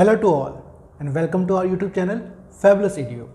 Hello to all and welcome to our YouTube channel fabulous ईडियो।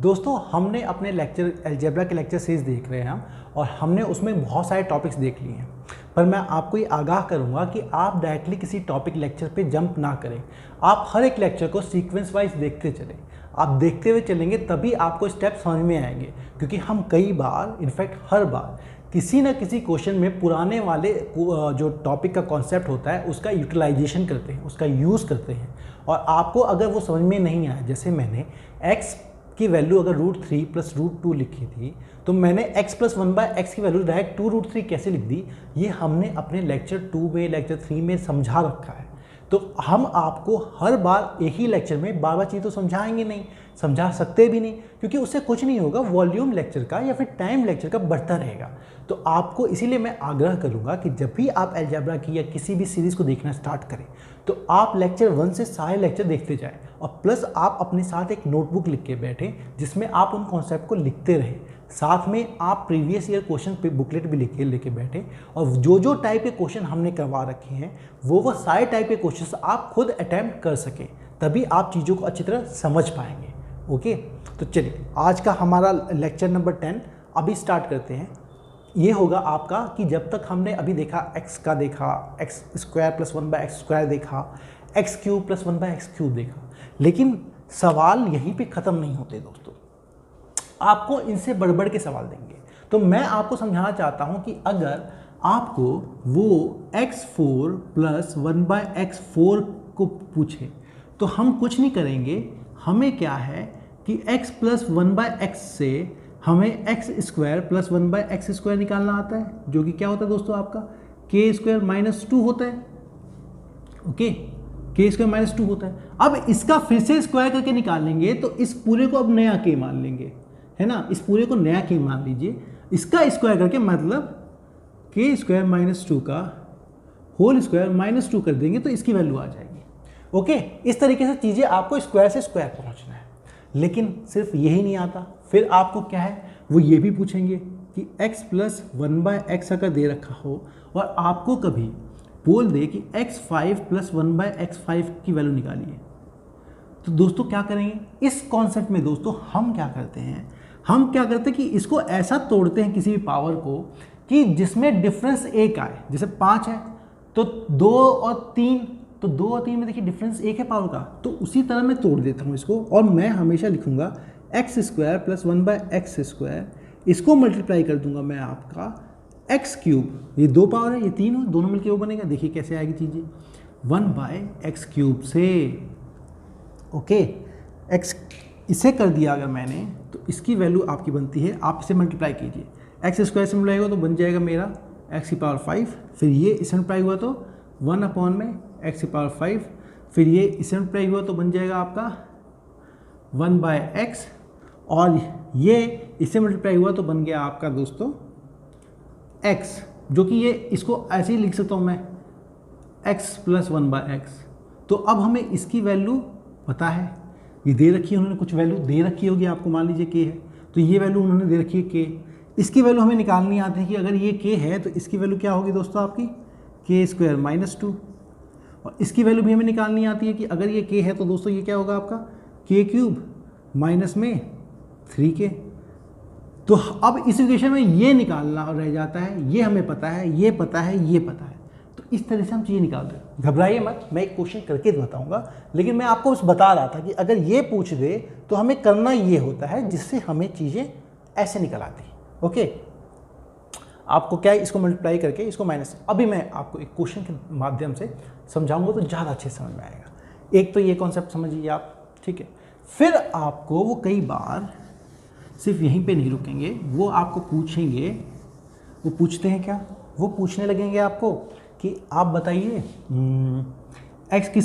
दोस्तों, हमने अपने लेक्चर अलजेब्रा के लेक्चर सीरीज देख रहे हैं और हमने उसमें बहुत सारे टॉपिक्स देख लिए हैं, पर मैं आपको ये आगाह करूंगा कि आप डायरेक्टली किसी टॉपिक लेक्चर पे जंप ना करें। आप हर एक लेक्चर को सीक्वेंस वाइज देखते चलें। आप देखते हुए चलेंगे तभी आपको स्टेप समझ में आएंगे, क्योंकि हम कई बार, इनफैक्ट हर बार, किसी न किसी क्वेश्चन में पुराने वाले जो टॉपिक का कॉन्सेप्ट होता है उसका यूटिलाइजेशन करते हैं, उसका यूज़ करते हैं। और आपको अगर वो समझ में नहीं आया, जैसे मैंने x की वैल्यू अगर √3 + √2 लिखी थी, तो मैंने x + 1/x की वैल्यू डायरेक्ट 2√3 कैसे लिख दी, ये हमने अपने लेक्चर 2 में, लेक्चर 3 में समझा रखा है। तो हम आपको हर बार एक ही लेक्चर में बार बार चीज़ तो समझाएंगे नहीं, समझा सकते भी नहीं, क्योंकि उससे कुछ नहीं होगा। वॉल्यूम लेक्चर का या फिर टाइम लेक्चर का बढ़ता रहेगा। तो आपको इसीलिए मैं आग्रह करूंगा कि जब भी आप अलजेब्रा की या किसी भी सीरीज़ को देखना स्टार्ट करें तो आप लेक्चर 1 से सारे लेक्चर देखते जाएं, और प्लस आप अपने साथ एक नोटबुक लिख के बैठें जिसमें आप उन कॉन्सेप्ट को लिखते रहें। साथ में आप प्रीवियस ईयर क्वेश्चन पे बुकलेट भी लेके बैठे, और जो टाइप के क्वेश्चन हमने करवा रखे हैं वो सारे टाइप के क्वेश्चन आप खुद अटैम्प्ट कर सकें, तभी आप चीज़ों को अच्छी तरह समझ पाएंगे। ओके, तो चलिए आज का हमारा लेक्चर नंबर 10 अभी स्टार्ट करते हैं। ये होगा आपका कि जब तक हमने अभी देखा x का देखा, x² + 1/x² देखा, x³ + 1/x³ देखा, लेकिन सवाल यहीं पे ख़त्म नहीं होते दोस्तों। आपको इनसे बढ़ के सवाल देंगे। तो मैं आपको समझाना चाहता हूं कि अगर आपको वो x4 + 1/x4 को पूछे तो हम कुछ नहीं करेंगे। हमें क्या है कि x + 1/x से हमें x² + 1/x² निकालना आता है, जो कि क्या होता है दोस्तों, आपका k² - 2 होता है। ओके, k² - 2 होता है। अब इसका फिर से स्क्वायर करके निकालेंगे तो इस पूरे को अब नया k मान लेंगे, है ना। इस पूरे को नया k मान लीजिए, इसका स्क्वायर करके मतलब k² - 2 का होल स्क्वायर -2 कर देंगे तो इसकी वैल्यू आ जाएगी। ओके, इस तरीके से चीज़ें आपको स्क्वायर से स्क्वायर पहुंचना है। लेकिन सिर्फ यही नहीं आता, फिर आपको क्या है वो ये भी पूछेंगे कि x + 1/x अगर दे रखा हो और आपको कभी बोल दे कि x5 + 1/x5 की वैल्यू निकालिए, तो दोस्तों क्या करेंगे इस कॉन्सेप्ट में। दोस्तों हम क्या करते हैं कि इसको ऐसा तोड़ते हैं किसी भी पावर को कि जिसमें डिफरेंस 1 आए। जैसे 5 है तो 2 और 3, तो 2 और 3 में देखिए डिफरेंस 1 है पावर का, तो उसी तरह मैं तोड़ देता हूँ इसको, और मैं हमेशा लिखूंगा x² + 1/x², इसको मल्टीप्लाई कर दूंगा मैं आपका x³। ये 2 पावर है, ये 3 है, दोनों मिलकर वो बनेगा। देखिए कैसे आएगी चीज़ें 1/x³ से। ओके, x इसे कर दिया अगर मैंने, तो इसकी वैल्यू आपकी बनती है, आप इसे मल्टीप्लाई कीजिए। x² से मल्टीप्लाई होगा तो बन जाएगा मेरा x⁵, फिर ये इसे मल्टीप्लाई हुआ तो 1/x⁵, फिर ये इसे मल्टीप्लाई हुआ तो बन जाएगा आपका 1/x, और ये इससे मल्टीप्लाई हुआ तो बन गया आपका दोस्तों x, जो कि ये इसको ऐसे ही लिख सकता हूँ मैं x + 1/x। तो अब हमें इसकी वैल्यू पता है, ये दे रखी है, उन्होंने कुछ वैल्यू दे रखी होगी, आपको मान लीजिए k है, तो ये वैल्यू उन्होंने दे रखी है k। इसकी वैल्यू हमें निकालनी आती है कि अगर ये k है तो इसकी वैल्यू क्या होगी दोस्तों आपकी k² - 2, और इसकी वैल्यू भी हमें निकालनी आती है कि अगर ये k है तो दोस्तों ये क्या होगा आपका k³ माइनस में 3k। तो अब इस इक्वेशन में ये निकालना रह जाता है, ये हमें पता है, ये पता है, ये पता है। तो इस तरह से हम चीज़ें निकालते हैं। घबराइए मत, मैं एक क्वेश्चन करके बताऊंगा, लेकिन मैं आपको बस बता रहा था कि अगर ये पूछ दे तो हमें करना ये होता है, जिससे हमें चीज़ें ऐसे निकल आती। ओके, आपको क्या है, इसको मल्टीप्लाई करके इसको माइनस। अभी मैं आपको एक क्वेश्चन के माध्यम से समझाऊंगा तो ज़्यादा अच्छे से समझ में आएगा। एक तो ये कॉन्सेप्ट समझिए आप, ठीक है। फिर आपको वो कई बार सिर्फ यहीं पे नहीं रुकेंगे, वो आपको पूछेंगे। वो पूछते हैं क्या, वो पूछने लगेंगे आपको कि आप बताइए x³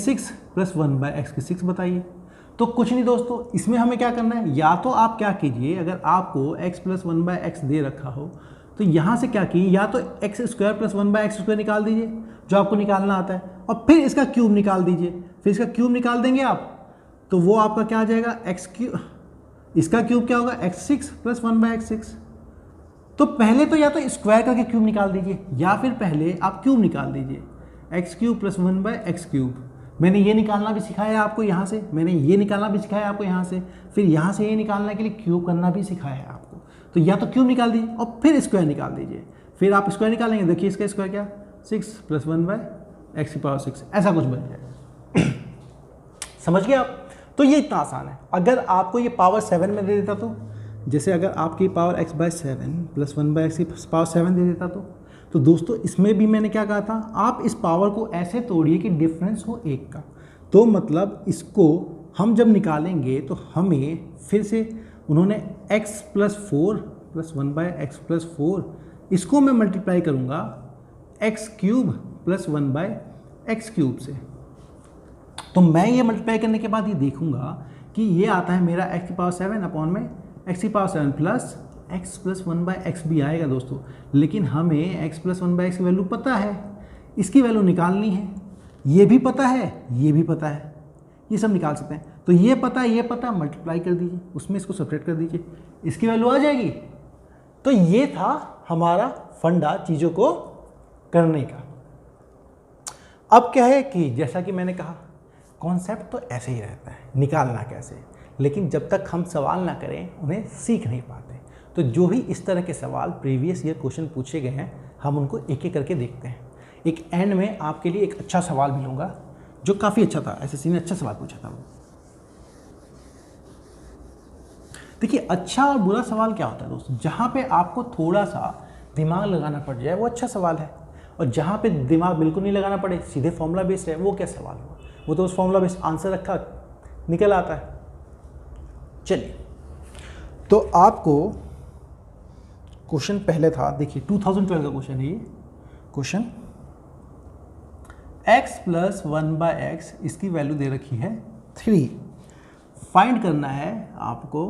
+ 1/x³ बताइए। तो कुछ नहीं दोस्तों, इसमें हमें क्या करना है, या तो आप क्या कीजिए, अगर आपको x + 1/x दे रखा हो तो यहाँ से क्या कीजिए, या तो x² + 1/x² निकाल दीजिए जो आपको निकालना आता है, और फिर इसका क्यूब निकाल दीजिए। फिर इसका क्यूब निकाल देंगे आप तो वो आपका क्या आ जाएगा x³, इसका क्यूब क्या होगा x6 + 1/x6। तो पहले तो या तो स्क्वायर करके क्यूब निकाल दीजिए, या फिर पहले आप क्यूब निकाल दीजिए x³ + 1/x³। मैंने ये निकालना भी सिखाया आपको यहाँ से, मैंने ये निकालना भी सिखाया आपको यहाँ से, फिर यहाँ से ये निकालने के लिए क्यूब करना भी सिखाया है आपको। तो या तो क्यूब निकाल दीजिए और फिर स्क्वायर निकाल दीजिए, फिर आप स्क्वायर निकालेंगे, देखिए इसका स्क्वायर क्या 6 + 1/x⁴, ऐसा कुछ बन जाएगा। समझ गए आप? तो ये इतना आसान है। अगर आपको ये पावर 7 में दे देता तो, जैसे अगर आपकी पावर x/7 + 1/x⁴ दे देता तो दोस्तों इसमें भी मैंने क्या कहा था, आप इस पावर को ऐसे तोड़िए कि डिफरेंस हो 1 का। तो मतलब इसको हम जब निकालेंगे तो हमें फिर से उन्होंने x+4 + 1/x+4, इसको मैं मल्टीप्लाई करूँगा x³ + 1/x³ से। तो मैं ये मल्टीप्लाई करने के बाद ये देखूँगा कि ये आता है मेरा x⁴ अपॉन में x⁴ प्लस x + 1/x भी आएगा दोस्तों, लेकिन हमें x + 1/x की वैल्यू पता है, इसकी वैल्यू निकालनी है। ये भी पता है, ये भी पता है, ये सब निकाल सकते हैं। तो ये पता मल्टीप्लाई कर दीजिए, उसमें इसको सब्ट्रैक्ट कर दीजिए, इसकी वैल्यू आ जाएगी। तो ये था हमारा फंडा चीज़ों को करने का। अब क्या है कि जैसा कि मैंने कहा, कॉन्सेप्ट तो ऐसे ही रहता है, निकालना कैसे, लेकिन जब तक हम सवाल ना करें उन्हें सीख नहीं पाते। तो जो भी इस तरह के सवाल प्रीवियस ईयर क्वेश्चन पूछे गए हैं, हम उनको एक एक करके देखते हैं। एक एंड में आपके लिए एक अच्छा सवाल भी लूँगा जो काफ़ी अच्छा था, एसएससी ने अच्छा सवाल पूछा था वो। देखिए अच्छा और बुरा सवाल क्या होता है दोस्तों, जहाँ पे आपको थोड़ा सा दिमाग लगाना पड़ जाए वो अच्छा सवाल है, और जहाँ पे दिमाग बिल्कुल नहीं लगाना पड़े, सीधे फॉर्मूला बेस्ड है, वो क्या सवाल हुआ। वो तो उस फॉर्मूला बेस्ड आंसर रखा निकल आता है। चलिए, तो आपको क्वेश्चन पहले था, देखिए 2012 का क्वेश्चन है ये क्वेश्चन। x + 1/x, इसकी वैल्यू दे रखी है 3। फाइंड करना है आपको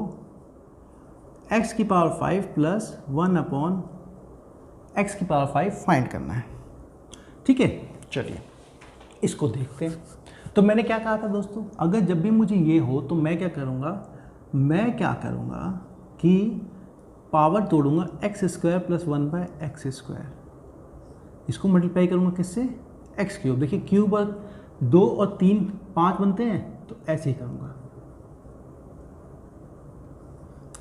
x⁵ + 1/x⁵ फाइंड करना है। ठीक है, चलिए इसको देखते हैं। तो मैंने क्या कहा था दोस्तों, अगर जब भी मुझे ये हो तो मैं क्या करूँगा कि पावर तोड़ूंगा x² + 1/x², इसको मल्टीप्लाई करूँगा किससे, x³। देखिए क्यूब और 2 और 3 5 बनते हैं, तो ऐसे ही करूँगा।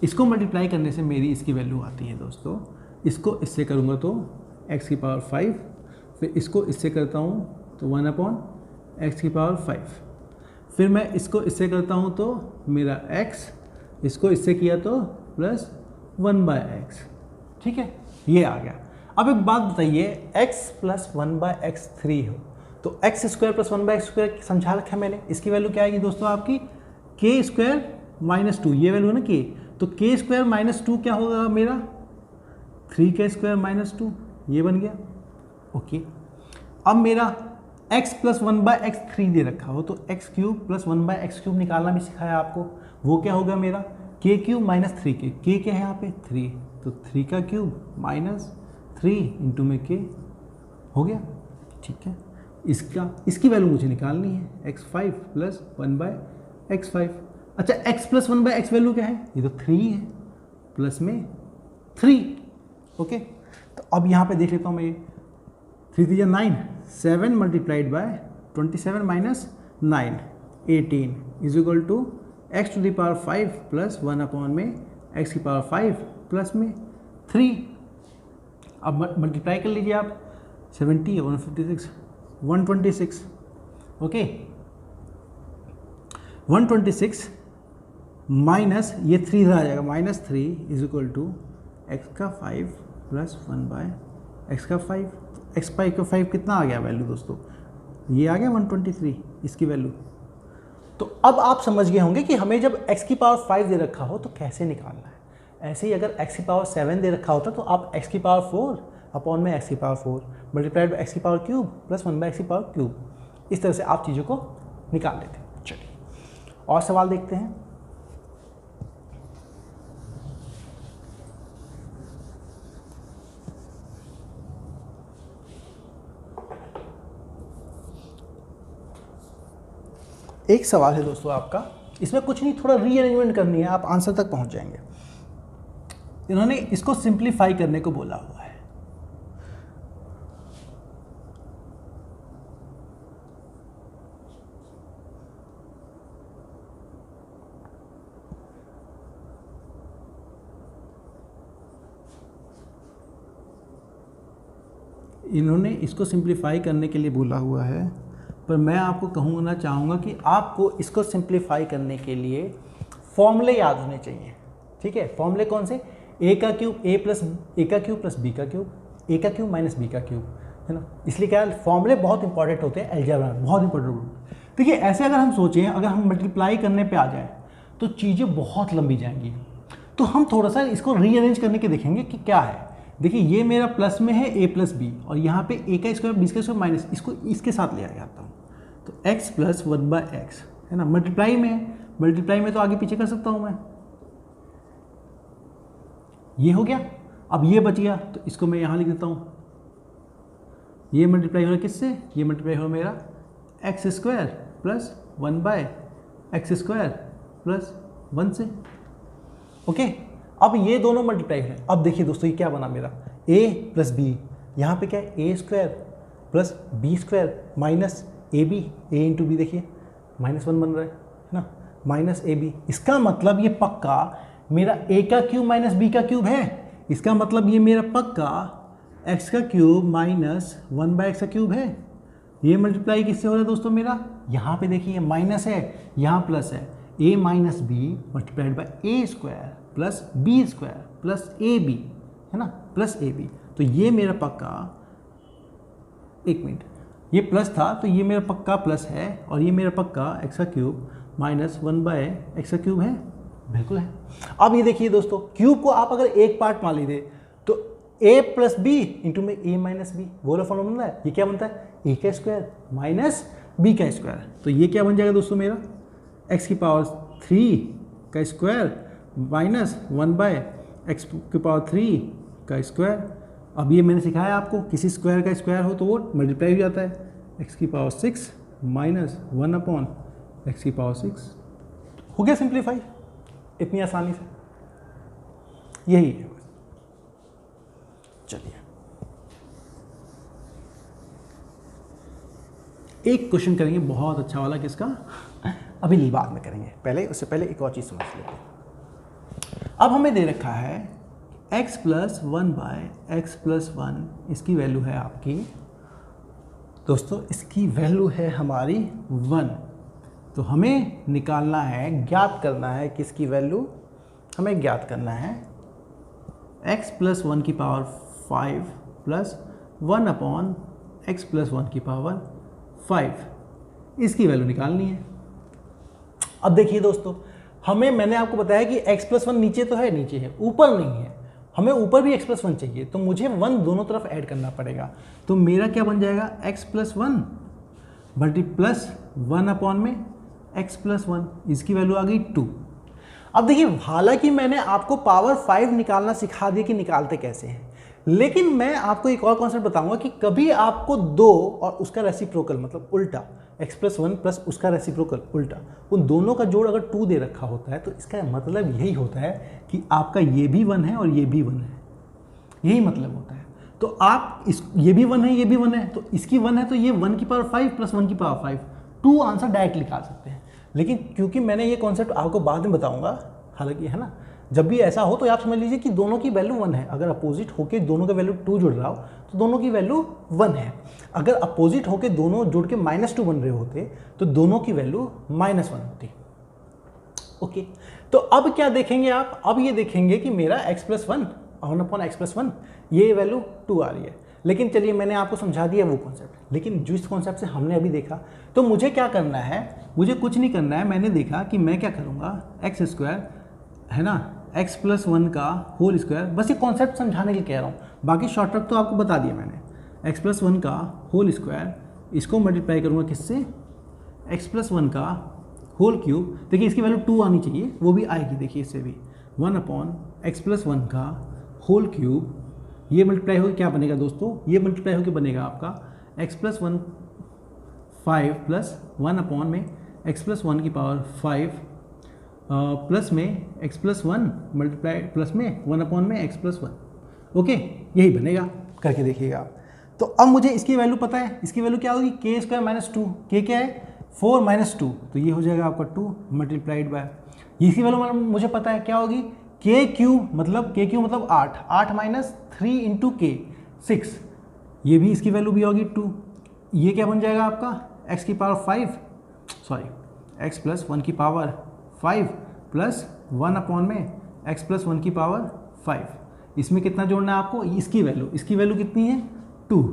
इसको मल्टीप्लाई करने से मेरी इसकी वैल्यू आती है दोस्तों, इसको इससे करूँगा तो x⁵, फिर इसको इससे करता हूँ तो 1/x⁵, फिर मैं इसको इससे करता हूँ तो मेरा x, इसको इससे किया तो प्लस 1/x। ठीक है, ये आ गया। अब एक बात बताइए, x + 1/x3 हो तो x² + 1/x² समझा रखा है मैंने, इसकी वैल्यू क्या आएगी दोस्तों आपकी k² - 2, ये वैल्यू है ना k, तो k² - 2 क्या होगा मेरा 3k² - 2, ये बन गया। ओके, अब मेरा x + 1/x3 दे रखा हो तो x³ + 1/x³ निकालना भी सिखाया आपको, वो क्या होगा मेरा k³ - 3k, k क्या है यहाँ पे 3, तो 3 का क्यूब -3 × में k हो गया। ठीक है, इसकी वैल्यू मुझे निकालनी है x5 + 1/x5। अच्छा, x + 1/x वैल्यू क्या है, ये तो 3 है, प्लस में 3। ओके, तो अब यहाँ पे देख लेता हूँ मैं, 3 × 9, 7 × 27 - 9, 18 = x⁵ + 1 में x⁵ प्लस में 3। अब मल्टीप्लाई कर लीजिए आप, 70 और 156, 126। ओके, 126 माइनस ये 3 इधर आ जाएगा, -3 = x⁵ + 1/x⁵। x⁵ कितना आ गया वैल्यू दोस्तों, ये आ गया 123 इसकी वैल्यू। तो अब आप समझ गए होंगे कि हमें जब x⁵ दे रखा हो तो कैसे निकालना है। ऐसे ही अगर x⁵ दे रखा होता तो आप x⁴ अपॉन में x⁴ multiplied by x³ + 1/x³, इस तरह से आप चीज़ों को निकाल लेते हैं। चलिए और सवाल देखते हैं। एक सवाल है दोस्तों आपका, इसमें कुछ नहीं, थोड़ा रीअरेंजमेंट करनी है, आप आंसर तक पहुंच जाएंगे। इन्होंने इसको सिंप्लीफाई करने को बोला हुआ है। इन्होंने इसको सिंप्लीफाई करने के लिए बोला हुआ है, पर मैं आपको कहूँगा चाहूँगा कि आपको इसको सिंप्लीफाई करने के लिए फॉर्मूले याद होने चाहिए। ठीक है, फॉर्मूले कौन से? ए का क्यूब प्लस बी का क्यूब, ए का क्यूब माइनस बी का क्यूब, है ना। इसलिए क्या फॉर्मूले बहुत इंपॉर्टेंट होते हैं अलजेब्रा में, बहुत इंपॉर्टेंट। देखिए ऐसे अगर हम सोचें, अगर हम मल्टीप्लाई करने पे आ जाए तो चीज़ें बहुत लंबी जाएंगी, तो हम थोड़ा सा इसको रीअरेंज करने के देखेंगे कि क्या है। देखिए ये मेरा प्लस में है ए प्लस बी, और यहाँ पे ए का स्क्वायर बी का स्क्वायर माइनस, इसको इसके साथ ले आता हूँ, तो x प्लस 1/x, है ना। मल्टीप्लाई में तो आगे पीछे कर सकता हूँ मैं, ये हो गया। अब ये बच गया तो इसको मैं यहाँ लिख देता हूँ, ये मल्टीप्लाई हो रहा है किससे? ये मल्टीप्लाई हो रहा मेरा x square plus 1/x square plus 1 से। ओके, अब ये दोनों मल्टीप्लाई हैं। अब देखिए दोस्तों ये क्या बना मेरा, a प्लस बी, यहाँ पे क्या है A square plus B square minus A B, A into B, देखिए -1 बन रहा है ना, माइनस ए बी। इसका मतलब ये पक्का मेरा a का क्यूब माइनस b का क्यूब है। इसका मतलब ये मेरा पक्का x का क्यूब माइनस 1/x का क्यूब है। ये मल्टीप्लाई किससे हो रहा है दोस्तों मेरा? यहाँ पे देखिए माइनस है, यहाँ प्लस है, a minus b multiplied by a square plus B square plus a b, है ना, प्लस ए बी। तो ये मेरा पक्का, एक मिनट, ये प्लस था तो ये मेरा पक्का प्लस है, और ये मेरा पक्का x का क्यूब माइनस 1/x का क्यूब है, बिल्कुल है। अब ये देखिए दोस्तों, क्यूब को आप अगर एक पार्ट मान लीजिए तो a प्लस बी इंटू में a माइनस बी, वो वाला फॉर्मूला बनता है। ये क्या बनता है? a का स्क्वायर माइनस b का स्क्वायर। तो ये क्या बन जाएगा दोस्तों मेरा? x की पावर 3 का स्क्वायर माइनस 1/x की पावर 3 का स्क्वायर। अब ये मैंने सिखाया आपको, किसी स्क्वायर का स्क्वायर हो तो वो मल्टीप्लाई हो जाता है, x की पावर 6 माइनस 1/x की पावर 6। हो गया सिंप्लीफाई इतनी आसानी से, यही है। चलिए एक क्वेश्चन करेंगे बहुत अच्छा वाला, किसका? अभी बाद में करेंगे, पहले उससे पहले एक और चीज़ समझ लेते हैं। अब हमें दे रखा है x प्लस 1/x प्लस 1, इसकी वैल्यू है आपकी दोस्तों, इसकी वैल्यू है हमारी 1। तो हमें निकालना है, ज्ञात करना है किसकी वैल्यू? हमें ज्ञात करना है x प्लस 1 की पावर 5 प्लस 1/x प्लस 1 की पावर 5, इसकी वैल्यू निकालनी है। अब देखिए दोस्तों, मैंने आपको बताया कि x प्लस 1 नीचे तो है, नीचे है, ऊपर नहीं है, हमें ऊपर भी x प्लस 1 चाहिए, तो मुझे 1 दोनों तरफ ऐड करना पड़ेगा। तो मेरा क्या बन जाएगा? x प्लस 1 मल्टी प्लस 1 में x प्लस 1, इसकी वैल्यू आ गई 2। अब देखिए, हालांकि मैंने आपको पावर 5 निकालना सिखा दिया कि निकालते कैसे हैं, लेकिन मैं आपको एक और कॉन्सेप्ट बताऊंगा कि कभी आपको 2 और उसका रेसिप्रोकल मतलब उल्टा, x प्लस 1 प्लस उसका रेसिप्रोकल उल्टा, उन दोनों का जोड़ अगर 2 दे रखा होता है तो इसका मतलब यही होता है कि आपका ये भी 1 है और ये भी 1 है, यही मतलब होता है। तो आप ये भी 1 है, ये भी 1 है, तो इसकी 1 है तो ये 1 की पावर 5 प्लस 1 की पावर 5, 2 आंसर डायरेक्ट निकाल सकते हैं। लेकिन क्योंकि मैंने ये कॉन्सेप्ट आपको बाद में बताऊंगा, हालांकि है ना, जब भी ऐसा हो तो आप समझ लीजिए कि दोनों की वैल्यू 1 है। अगर अपोजिट होके दोनों का वैल्यू 2 जुड़ रहा हो तो दोनों की वैल्यू 1 है। अगर अपोजिट होके दोनों जुड़ के -2 बन रहे होते तो दोनों की वैल्यू -1 होती। ओके, तो अब क्या देखेंगे आप? अब ये देखेंगे कि मेरा x प्लस 1 1/x प्लस 1 ये वैल्यू 2 आ रही है। लेकिन चलिए, मैंने आपको समझा दिया वो कॉन्सेप्ट, लेकिन जिस कॉन्सेप्ट से हमने अभी देखा, तो मुझे क्या करना है? मुझे कुछ नहीं करना है। मैंने देखा कि मैं क्या करूँगा, एक्स स्क्वायर है ना, x प्लस 1 का होल स्क्वायर, बस ये कॉन्सेप्ट समझाने के लिए कह रहा हूँ, बाकी शॉर्टकट तो आपको बता दिया मैंने। x प्लस 1 का होल स्क्वायर, इसको मल्टीप्लाई करूँगा किससे? x प्लस 1 का होल क्यूब। देखिए इसकी वैल्यू 2 आनी चाहिए, वो भी आएगी, देखिए इससे भी 1/x प्लस 1 का होल क्यूब। ये मल्टीप्लाई होकर क्या बनेगा दोस्तों? ये मल्टीप्लाई होकर बनेगा आपका x प्लस 1 5 प्लस 1 में x प्लस 1 की पावर 5 प्लस में x प्लस 1 मल्टीप्लाई प्लस में 1 में x प्लस 1। ओके, यही बनेगा, करके देखिएगा आप। तो अब मुझे इसकी वैल्यू पता है, इसकी वैल्यू क्या होगी? k स्क्वायर माइनस 2, k क्या है? 4 माइनस 2, तो ये हो जाएगा आपका 2 मल्टीप्लाइड बाय, इसकी वैल्यू मुझे पता है क्या होगी? k क्यूब मतलब 8 माइनस 3 इंटू k 6, ये भी इसकी वैल्यू भी होगी 2। ये क्या बन जाएगा आपका x की पावर 5, सॉरी x प्लस 1 की पावर 5 प्लस 1 अपॉन में x प्लस 1 की पावर 5। इसमें कितना जोड़ना है आपको, इसकी वैल्यू कितनी है 2।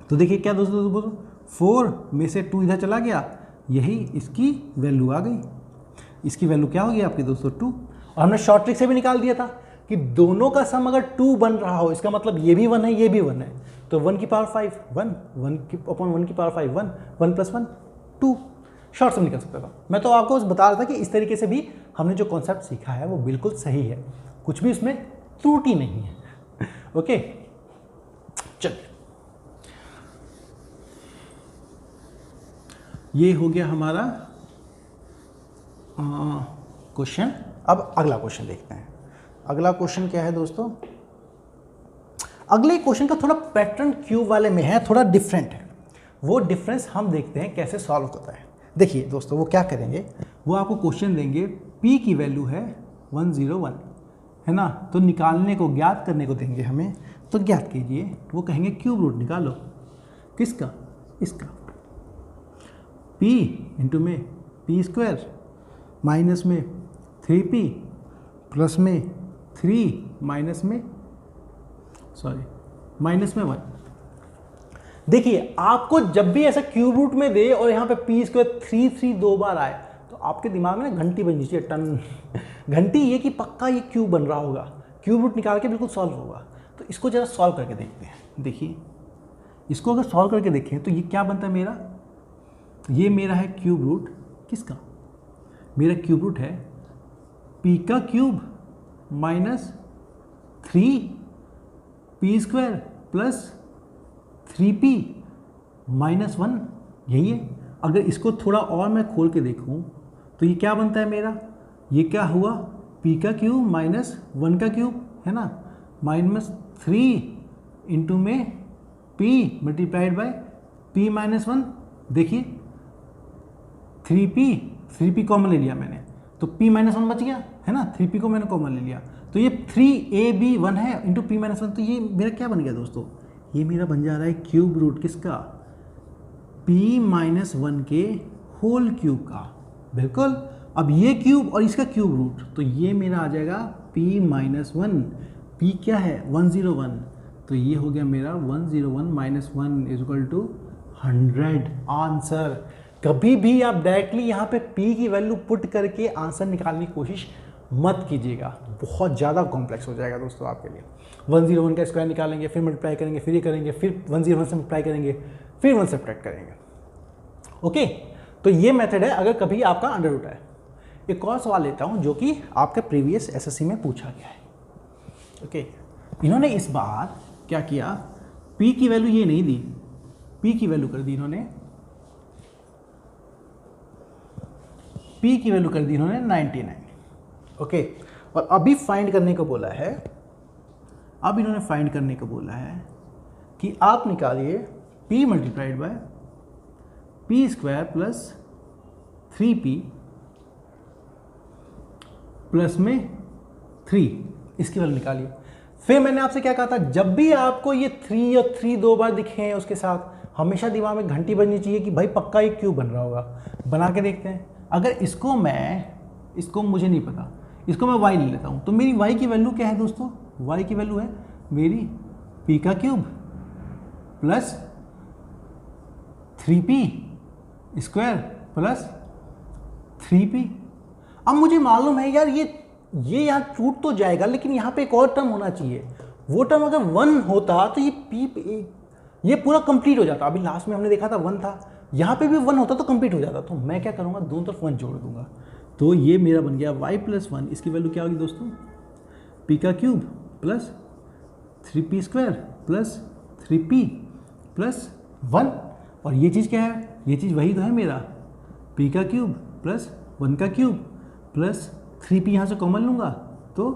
तो देखिए क्या दोस्तों 4 में से 2 इधर चला गया, यही इसकी वैल्यू आ गई। इसकी वैल्यू क्या होगी आपकी दोस्तों 2। और हमने शॉर्ट ट्रिक से भी निकाल दिया था कि दोनों का सम अगर 2 बन रहा हो, इसका मतलब ये भी 1 है ये भी 1 है, तो 1 की पावर 5 1 की अपॉन 1 की पावर 5 1 प्लस 1 2। शॉर्ट सम निकल सकता था। मैं तो आपको बता रहा था कि इस तरीके से भी हमने जो कॉन्सेप्ट सीखा है वो बिल्कुल सही है, कुछ भी उसमें त्रुटि नहीं है। ओके चलिए, ये हो गया हमारा क्वेश्चन। अब अगला क्वेश्चन देखते हैं। अगला क्वेश्चन क्या है दोस्तों, अगले क्वेश्चन का थोड़ा पैटर्न क्यूब वाले में है, थोड़ा डिफरेंट है। वो डिफरेंस हम देखते हैं कैसे सॉल्व होता है। देखिए दोस्तों वो क्या करेंगे, वो आपको क्वेश्चन देंगे, p की वैल्यू है 101 है ना, तो निकालने को ज्ञात करने को देंगे हमें, तो ज्ञात कीजिए। वो कहेंगे क्यूब रूट निकालो, किसका, इसका। p इंटू में p² माइनस में 3p प्लस में 3 माइनस में 1। देखिए आपको जब भी ऐसा क्यूब रूट में दे और यहाँ पे p² 3 2 बार आए, तो आपके दिमाग में ना घंटी बन चाहिए, टन घंटी, ये कि पक्का ये क्यूब बन रहा होगा, क्यूब रूट निकाल के बिल्कुल सॉल्व होगा। तो इसको जरा सॉल्व करके देखते हैं। देखिए इसको अगर सॉल्व करके देखें तो ये क्या बनता है मेरा, ये मेरा है क्यूब रूट, किसका, मेरा क्यूब रूट है p का cube minus 3p² plus 3p minus 1, यही है। अगर इसको थोड़ा और मैं खोल के देखूं तो ये क्या बनता है मेरा, ये क्या हुआ, p का क्यूब माइनस 1 का क्यूब है ना, माइनस 3 इंटू में p multiplied by p minus 1। देखिए 3p कॉमन ले लिया मैंने, तो p माइनस 1 बच गया है ना, 3p को मैंने कॉमन ले लिया, तो ये 3ab1 है इंटू p माइनस 1। तो ये मेरा क्या बन गया दोस्तों, ये मेरा बन जा रहा है क्यूब रूट किसका, p माइनस 1 के होल क्यूब का, बिल्कुल। अब ये क्यूब और इसका क्यूब रूट, तो ये मेरा आ जाएगा p माइनस 1, p क्या है 101, तो ये हो गया मेरा 101 minus 1 is equal to 100 answer. कभी भी आप डायरेक्टली यहाँ पे p की वैल्यू पुट करके आंसर निकालने की कोशिश मत कीजिएगा, बहुत ज़्यादा कॉम्प्लेक्स हो जाएगा दोस्तों आपके लिए। 101 का स्क्वायर निकालेंगे, फिर मल्टीप्लाई करेंगे, फिर ये करेंगे, फिर 101 से मल्टीप्लाई करेंगे, फिर 1 सब्ट्रैक्ट करेंगे। ओके, तो ये मेथड है अगर कभी आपका अंडर रूट है। एक और सवाल लेता हूँ जो कि आपके प्रीवियस एसएससी में पूछा गया है। ओके, इन्होंने इस बार क्या किया, p की वैल्यू ये नहीं दी, p की वैल्यू कर दी इन्होंने, p की वैल्यू कर दी इन्होंने 99। ओके, और अभी फाइंड करने को बोला है, अब इन्होंने फाइंड करने को बोला है कि आप निकालिए p multiplied by p² plus 3p plus में 3, इसकी वैल्यू निकालिए। फिर मैंने आपसे क्या कहा था, जब भी आपको ये 3 और 3 2 बार दिखे हैं उसके साथ, हमेशा दिमाग में घंटी बजनी चाहिए कि भाई पक्का ये क्यूब बन रहा होगा। बना के देखते हैं। अगर इसको मुझे नहीं पता, इसको मैं y ले लेता हूँ, तो मेरी y की वैल्यू क्या है दोस्तों, y की वैल्यू है मेरी p का cube plus 3p² plus 3p। अब मुझे मालूम है यार ये यहाँ टूट तो जाएगा, लेकिन यहाँ पे एक और टर्म होना चाहिए। वो टर्म अगर 1 होता तो ये पूरा कंप्लीट हो जाता। अभी लास्ट में हमने देखा था 1 था, यहाँ पे भी 1 होता तो कंप्लीट हो जाता। तो मैं क्या करूँगा, दोनों तरफ 1 जोड़ दूंगा, तो ये मेरा बन गया y प्लस 1। इसकी वैल्यू क्या होगी दोस्तों, p का cube plus 3p² plus 3p plus 1। और ये चीज़ क्या है, ये चीज़ वही तो है मेरा, p का क्यूब प्लस 1 का क्यूब प्लस 3p, यहाँ से कॉमन लूँगा तो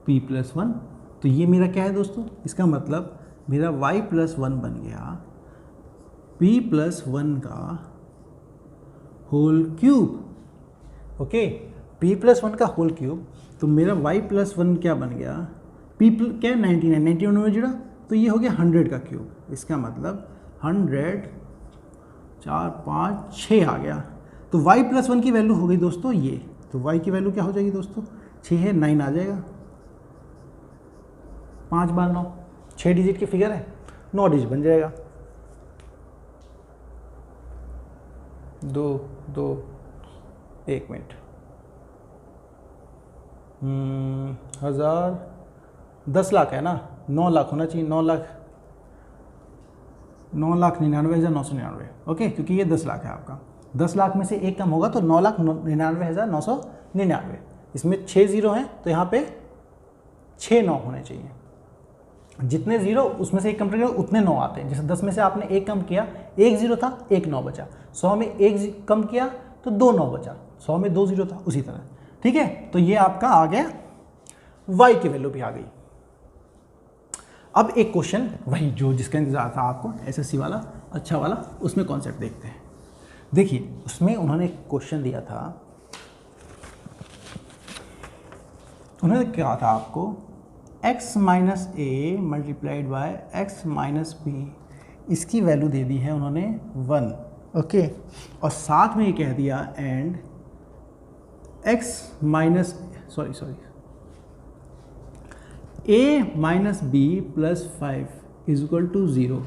p प्लस 1। तो ये मेरा क्या है दोस्तों, इसका मतलब मेरा y प्लस 1 बन गया p प्लस 1 का whole cube. Okay, p plus 1 का होल क्यूब, तो मेरा y प्लस 1 क्या बन गया, p क्या है 99 में जुड़ा, तो ये हो गया 100 का क्यूब। इसका मतलब 100, 4, 5, 6 आ गया। तो y + 1 की वैल्यू हो गई दोस्तों ये। तो y की वैल्यू क्या हो जाएगी दोस्तों? 6 है, 9 आ जाएगा। 5 बार 9, 6 डिजिट की फिगर है, 9 डिजिट बन जाएगा। 2, 2, 1 मिनट, 1000, 10 लाख है ना, 9 लाख होना चाहिए। 9,99,999। ओके, क्योंकि ये 10 लाख है आपका। 10 लाख में से एक कम होगा तो 9,99,999। इसमें 6 जीरो हैं तो यहाँ पे 6 9 होने चाहिए। जितने जीरो उसमें से एक कम करेंगे उतने 9 आते हैं। जैसे 10 में से आपने एक कम किया, 1 जीरो था, 1 9 बचा। 100 में 1 कम किया तो 2 9 बचा। 100 में 2 जीरो था, उसी तरह। ठीक है, तो ये आपका आ गया, y की वैल्यू भी आ गई। अब एक क्वेश्चन वही जो जिसका इंतजार था आपको, एसएससी वाला, अच्छा वाला, उसमें कॉन्सेप्ट देखते हैं। देखिए, उसमें उन्होंने क्वेश्चन दिया था, उन्होंने कहा था आपको x - a multiplied by x - b, इसकी वैल्यू दे दी है उन्होंने 1। ओके, और साथ में ये कह दिया एंड a b + 5 = 0।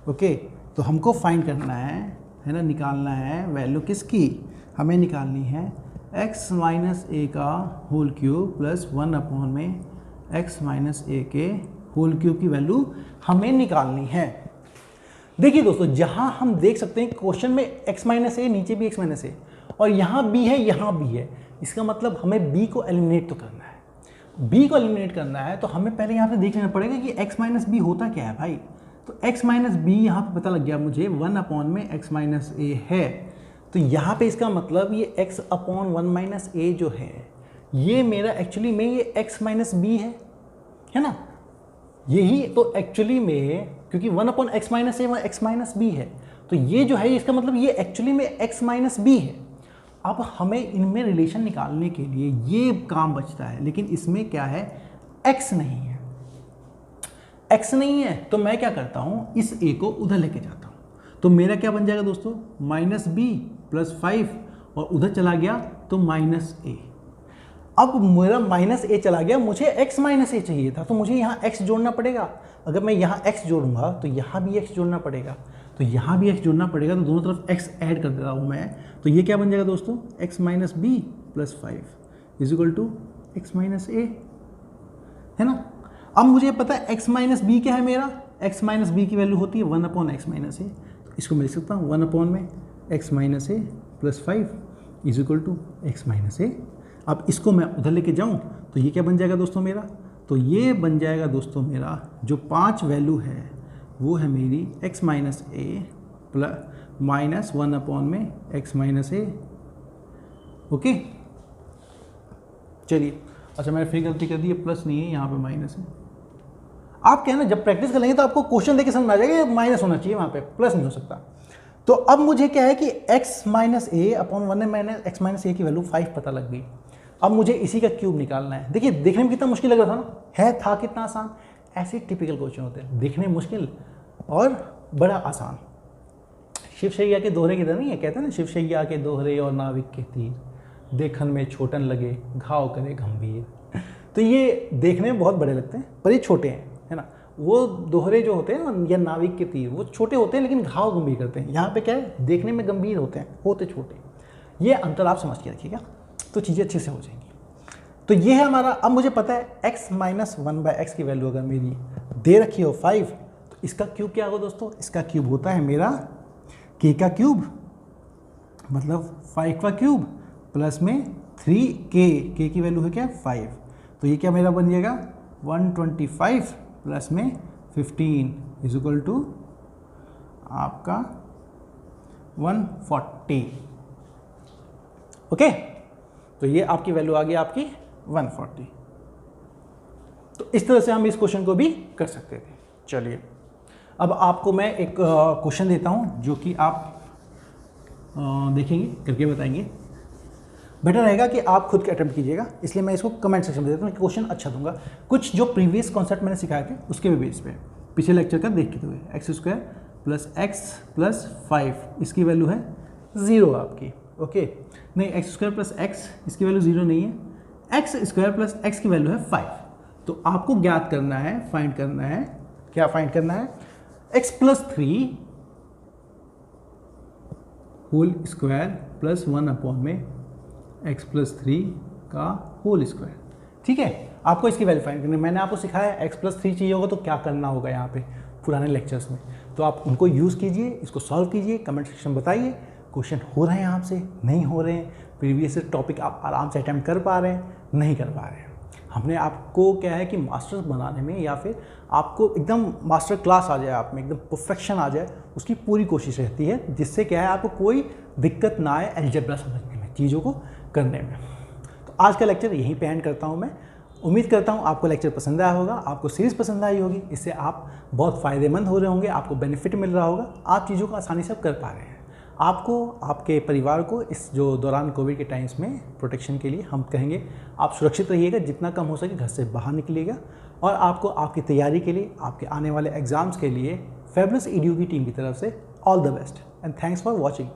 ओके, तो हमको फाइंड करना है ना, निकालना है वैल्यू किसकी? हमें निकालनी है x - a का होल क्यूब प्लस 1 में x - a के होल क्यूब की वैल्यू हमें निकालनी है। देखिए दोस्तों, जहां हम देख सकते हैं क्वेश्चन में x - a, नीचे भी x - a, और यहाँ b है, यहाँ b है। इसका मतलब हमें b को एलिमिनेट तो करना है। b को एलिमिनेट करना है तो हमें पहले यहाँ पे देख लेना पड़ेगा कि x - b होता क्या है भाई। तो x - b यहाँ पे पता लग गया मुझे, 1 में x - a है। तो यहाँ पे इसका मतलब ये x/1 - a जो है, ये मेरा एक्चुअली में ये x - b है ना। यही तो एक्चुअली में, क्योंकि 1/x - a x - b है, तो ये जो है इसका मतलब ये एक्चुअली में x - b है। अब हमें इनमें रिलेशन निकालने के लिए ये काम बचता है, लेकिन इसमें क्या है, x नहीं है। x नहीं है तो मैं क्या करता हूँ, इस a को उधर लेके जाता हूँ। तो मेरा क्या बन जाएगा दोस्तों, -b + 5, और उधर चला गया तो -a। अब मेरा -a चला गया, मुझे x - a चाहिए था, तो मुझे यहाँ x जोड़ना पड़ेगा। अगर मैं यहाँ x जोड़ूंगा तो यहाँ भी x जोड़ना पड़ेगा, तो यहाँ भी x जोड़ना पड़ेगा, तो दोनों तरफ x ऐड कर देता हूँ मैं। तो ये क्या बन जाएगा दोस्तों, x - b + 5 = x - a, है ना। अब मुझे पता है x - b क्या है मेरा, x - b की वैल्यू होती है 1/x - a। तो इसको मैं लिख सकता हूँ 1/x - a + 5 = x - a। अब इसको मैं उधर लेके जाऊँ तो ये क्या बन जाएगा दोस्तों मेरा, तो ये बन जाएगा दोस्तों मेरा जो 5 वैल्यू है वो है मेरी x - a + -1 में x - a। ओके, चलिए। अच्छा, मैंने फिर गलती कर दी, प्लस नहीं है, यहाँ पे माइनस है। आप क्या है ना, जब प्रैक्टिस कर लेंगे तो आपको क्वेश्चन देख के समझ आ जाएगा माइनस होना चाहिए, वहाँ पे प्लस नहीं हो सकता। तो अब मुझे क्या है कि x - a/1 में x - a की वैल्यू 5 पता लग गई। अब मुझे इसी का क्यूब निकालना है। देखिए, देखने में कितना मुश्किल लग रहा था ना, था कितना आसान। ऐसे टिपिकल क्वेश्चन होते हैं, देखने में मुश्किल और बड़ा आसान। शिव शैया के दोहरे की तरह नहीं है, कहते हैं ना, शिव शैया के दोहरे और नाविक के तीर, देखन में छोटन लगे घाव करे गंभीर। तो ये देखने में बहुत बड़े लगते हैं पर ये छोटे हैं, है ना। वो दोहरे जो होते हैं या नाविक के तीर, वो छोटे होते हैं लेकिन घाव गंभीर करते हैं। यहाँ पे क्या है, देखने में गंभीर होते हैं, होते छोटे। ये अंतर आप समझ के रखिएगा तो चीज़ें अच्छे से हो जाएंगी। तो ये है हमारा। अब मुझे पता है x - 1/x की वैल्यू अगर मेरी दे रखी हो 5, तो इसका क्यूब क्या होगा दोस्तों, इसका क्यूब होता है मेरा k का क्यूब, मतलब 5 का क्यूब प्लस में 3k की वैल्यू है क्या, 5। तो ये क्या मेरा बन जाएगा 125 प्लस में 15 = आपका 140। ओके, तो ये आपकी वैल्यू आ गई आपकी 140। तो इस तरह से हम इस क्वेश्चन को भी कर सकते थे। चलिए, अब आपको मैं एक क्वेश्चन देता हूं जो कि आप देखेंगे, करके बताएंगे। बेटर रहेगा कि आप खुद के अटेम्प्ट कीजिएगा, इसलिए मैं इसको कमेंट सेक्शन में देता हूँ कि क्वेश्चन अच्छा दूंगा। कुछ जो प्रीवियस कॉन्सेप्ट मैंने सिखाए थे उसके भी बेस पे। पिछले लेक्चर का देखते हुए x square plus x plus 5 इसकी वैल्यू है 0 आपकी। ओके, नहीं एक्स स्क्वायर प्लस एक्स इसकी वैल्यू 0 नहीं है, एक्स स्क्वायर प्लस एक्स की वैल्यू है 5। तो आपको ज्ञात करना है, फाइंड करना है, क्या फाइंड करना है, x plus 3 whole square plus 1 में एक्स प्लस 3 का होल स्क्वायर। ठीक है, आपको इसकी वैल्यू फाइंड करनी है। मैंने आपको सिखाया एक्स प्लस 3 चाहिए होगा तो क्या करना होगा यहाँ पे पुराने लेक्चर्स में, तो आप उनको यूज़ कीजिए, इसको सॉल्व कीजिए, कमेंट सेक्शन बताइए क्वेश्चन हो रहे हैं आपसे, नहीं हो रहे हैं, प्रीवियस टॉपिक आप आराम से अटैम्प्ट कर पा रहे हैं, नहीं कर पा रहे हैं। हमने आपको क्या है कि मास्टर्स बनाने में या फिर आपको एकदम मास्टर क्लास आ जाए, आप में एकदम परफेक्शन आ जाए, उसकी पूरी कोशिश रहती है, जिससे क्या है आपको कोई दिक्कत ना आए अलजेब्रा समझने में, चीज़ों को करने में। तो आज का लेक्चर यहीं पे एंड करता हूँ मैं। उम्मीद करता हूँ आपको लेक्चर पसंद आया होगा, आपको सीरीज़ पसंद आई होगी, इससे आप बहुत फ़ायदेमंद हो रहे होंगे, आपको बेनिफिट मिल रहा होगा, आप चीज़ों को आसानी से कर पा रहे हैं। आपको, आपके परिवार को इस जो दौरान कोविड के टाइम्स में प्रोटेक्शन के लिए हम कहेंगे आप सुरक्षित रहिएगा, जितना कम हो सके घर से बाहर निकलिएगा, और आपको आपकी तैयारी के लिए, आपके आने वाले एग्ज़ाम्स के लिए फैबुलस EDU की टीम की तरफ से all the best and thanks for watching.